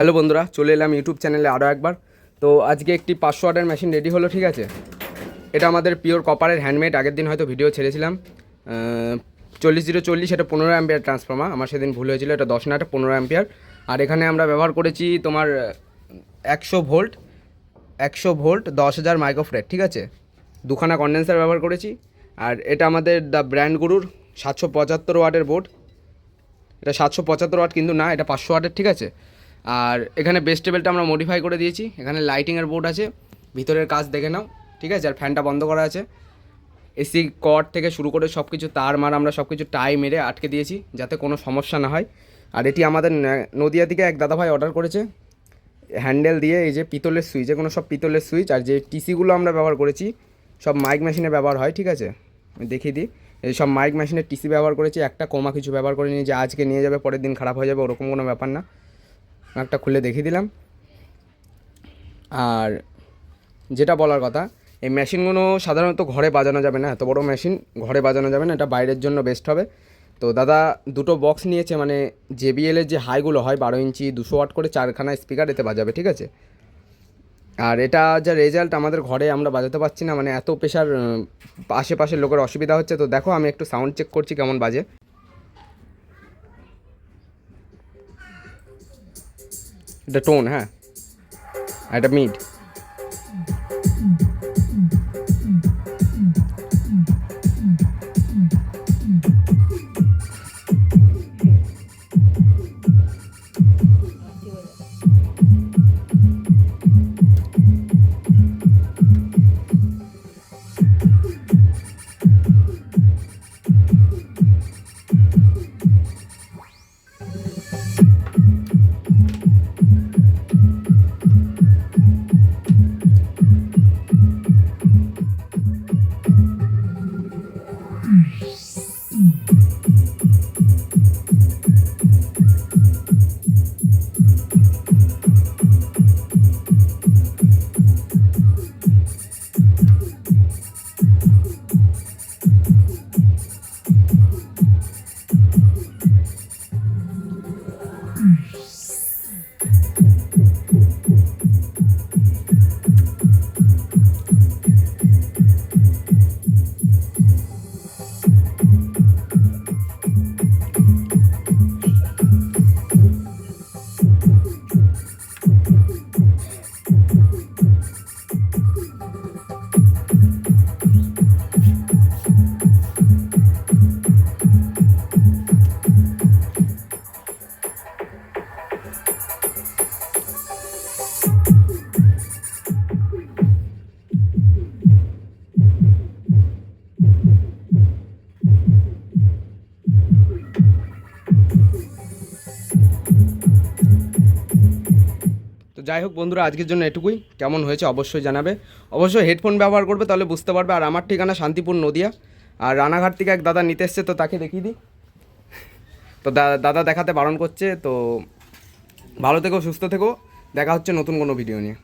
Hello বন্ধুরা, চলে এলাম ইউটিউব চ্যানেলে আরও একবার। তো আজকে একটি 500 ওয়াটের মেশিন রেডি হলো, ঠিক আছে। এটা আমাদের পিওর কপারের হ্যান্ডমেড। আগের দিন হয়তো ভিডিও ছেড়েছিলাম 40-040, এটা 15 অ্যাম্পিয়ার ট্রান্সফর্মার। আমার সেদিন ভুল হয়েছিল, এটা 10 না, এটা 15 অ্যাম্পিয়ার। আর এখানে আমরা ব্যবহার করেছি তোমার 100 ভোল্ট 10,000 মাইক্রোফ্যারাড, ঠিক আছে। দুখানা কন্ডেন্সার ব্যবহার করেছি। আর এটা আমাদের দ্য ব্র্যান্ড গুরুর 775 ওয়াটের বোর্ড। এটা 775 ওয়াট কিন্তু না, এটা 500 ওয়াটের, ঠিক আছে। আর এখানে বেস টেবিলটা আমরা মডিফাই করে দিয়েছি। এখানে লাইটিংয়ের বোর্ড আছে, ভিতরের কাজ দেখে নাও, ঠিক আছে। আর ফ্যানটা বন্ধ করা আছে। এসি কর্ড থেকে শুরু করে সব কিছু তার মার আমরা সব কিছু টাই মেরে আটকে দিয়েছি, যাতে কোনো সমস্যা না হয়। আর এটি আমাদের নদিয়া থেকে এক দাদাভাই অর্ডার করেছে, হ্যান্ডেল দিয়ে। এই যে পিতলের সুইচ, এগুলো সব পিতলের সুইচ। আর যে টিসিগুলো আমরা ব্যবহার করেছি সব মাইক মেশিনে ব্যবহার হয়, ঠিক আছে। আমি দেখিয়ে দিই, এই সব মাইক মেশিনের টিসি ব্যবহার করেছি। একটা কমা কিছু ব্যবহার করে নিয়ে যে আজকে নিয়ে যাবে পরের দিন খারাপ হয়ে যাবে, ওরকম কোনো ব্যাপার না। একটা খুলে দেখিয়ে দিলাম। আর যেটা বলার কথা, এই মেশিনগুলো সাধারণত ঘরে বাজানো যাবে না, এত বড় মেশিন ঘরে বাজানো যাবে না, এটা বাইরের জন্য বেস্ট হবে। তো দাদা দুটো বক্স নিয়েছে, মানে জেবিএলের যে হাইগুলো হয় 12 ইঞ্চি 200 ওয়াট করে 4খানা স্পিকার এতে বাজাবে, ঠিক আছে। আর এটা যা রেজাল্ট, আমাদের ঘরে আমরা বাজাতে পারছি না, মানে এত প্রেশার, আশেপাশের লোকের অসুবিধা হচ্ছে। তো দেখো, আমি একটু সাউন্ড চেক করছি কেমন বাজে। এটা টোন, হ্যাঁ, আর এটা মিড। তো যাই হোক বন্ধুরা, আজকের জন্য এটুকুই। কেমন হয়েছে অবশ্যই জানাবে। অবশ্যই হেডফোন ব্যবহার করবে, তাহলে বুঝতে পারবে। আর আমার ঠিকানা শান্তিপুর, নদিয়া। আর রানাঘাট থেকে এক দাদা নিতে এসছে, তো তাকে দেখিয়ে দিই। তো দাদা দেখাতে বারণ করছে। তো ভালো থেকো, সুস্থ থেকো, দেখা হচ্ছে নতুন কোনো ভিডিও নিয়ে।